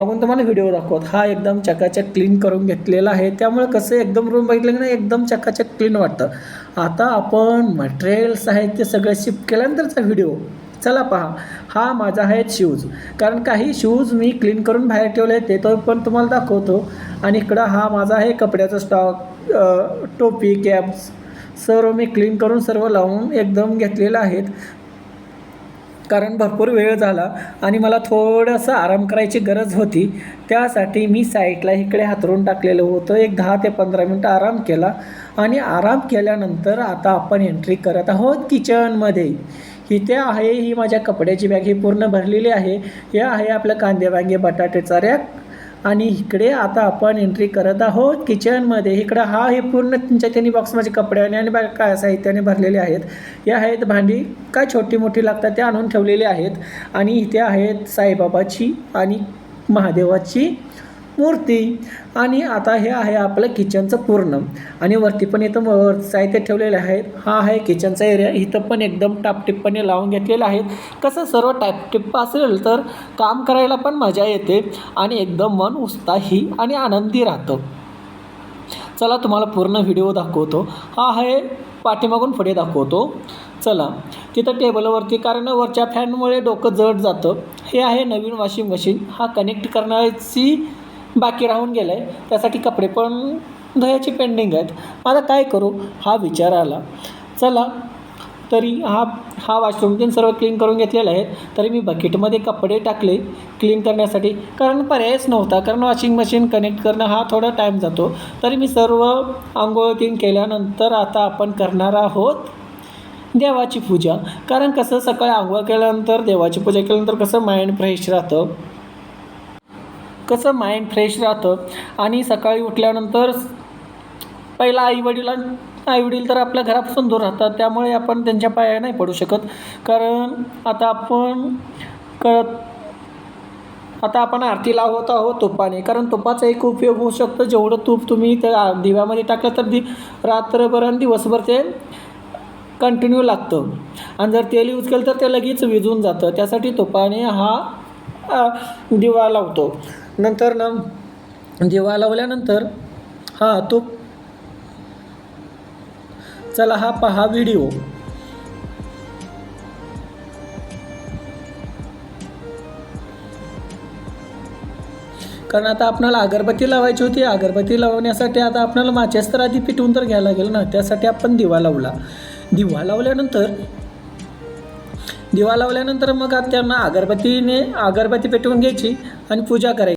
आपण तुम्हाला व्हिडिओ दाखवत हा एकदम चकाचक क्लीन करून घेतलेला आहे. त्यामुळे कसं एकदम रूम बघितलं की नाही एकदम चकाचक क्लीन वाटतं. आता आपण मटेरियल्स आहेत ते सगळं शिफ्ट केल्यानंतरचा व्हिडिओ. चला पहा. हा माझा आहे शूज. कारण काही शूज मी क्लीन करून बाहेर ठेवले ते तो पण तुम्हाला दाखवतो. आणि इकडं हा माझा आहे कपड्याचा स्टॉक, टोपी, कॅप्स सर्व मी क्लीन करून सर्व लावून एकदम घेतलेलं आहेत. कारण भरपूर वेळ झाला आणि मला थोडंसं आराम करायची गरज होती. त्यासाठी मी साईडला इकडे हातरून टाकलेलं होतं. एक 10 ते 15 मिनटं आराम केला आणि आराम केल्यानंतर आता आपण एंट्री करत आहोत किचनमध्ये. इथे आहे ही माझ्या कपड्याची बॅग, ही पूर्ण भरलेली आहे. हे आहे आपलं कांदे, वांगे, बटाट्याचा रॅक. आणि इकडे आता आपण एंट्री करत आहोत किचनमध्ये. इकडं हे पूर्ण तुमच्या त्यांनी बॉक्स माझे कपड्याने आणि काय साहित्याने भरलेले आहेत. हे आहेत भांडी, काय छोटी मोठी लागतात ते आणून ठेवलेले आहेत. आणि इथे आहेत साईबाबाची आणि महादेवाची मूर्ती. आणि आता हे आहे आपलं किचनचं पूर्ण. आणि वरती पण इथं साहित्य ठेवलेलं आहे. हा आहे किचनचा एरिया. इथं पण एकदम टापटिपपणे लावून घेतलेलं आहे. कसं सर्व टापटिप असेल तर काम करायला पण मजा येते आणि एकदम मन उत्साही आणि आनंदी राहतं. चला तुम्हाला पूर्ण व्हिडिओ दाखवतो. हा आहे पाठीमागून पुढे दाखवतो. चला तिथं टेबलवरती, कारण वरच्या फॅनमुळे डोकं जड जातं. हे आहे नवीन वॉशिंग मशीन. हा कनेक्ट करण्याची बाकी राहून गेलं आहे. त्यासाठी कपडे पण धुवायची पेंडिंग आहेत. आता काय करू हा विचार आला. चला तरी हा वॉशरूम सर्व क्लीन करून घेतलेला आहे. तरी मी बकेटमध्ये कपडे टाकले क्लीन करण्यासाठी, कारण पर्यायच नव्हता. कारण वॉशिंग मशीन कनेक्ट करणं हा थोडा टाईम जातो. तरी मी सर्व आंघोळ क्लीन केल्यानंतर आता आपण करणार आहोत देवाची पूजा. कारण कसं सकाळी आंघोळ केल्यानंतर देवाची पूजा केल्यानंतर कसं माइंड फ्रेश राहतं. आणि सकाळी उठल्यानंतर पहिला आईवडील तर आपल्या घरापासून दूर राहतात. त्यामुळे आपण त्यांच्या पाया नाही पडू शकत. कारण आता आपण आरती लावत आहोत तुपाने. कारण तुपाचा एक उपयोग होऊ शकतो. जेवढं तूप तुम्ही त्या दिव्यामध्ये टाकलं तर रात्रभर आणि दिवसभर ते कंटिन्यू लागतं. आणि जर तेल यूज केलं तर ते लगेच विझून जातं. त्यासाठी तुपाने दिवा लावतो. नंतर दिवा लावल्यानंतर तूप. चला हा पहा व्हिडिओ. कारण आता आपल्याला अगरबत्ती लावायची होती. अगरबत्ती लावण्यासाठी आता आपल्याला माचीस तर आधी पेटवून तर घ्यायला लागेल ना. त्यासाठी आपण दिवा लावला. दिवा लावल्यानंतर मग त्यांना अगरबत्ती पेटवून घ्यायची आणि पूजा करायची.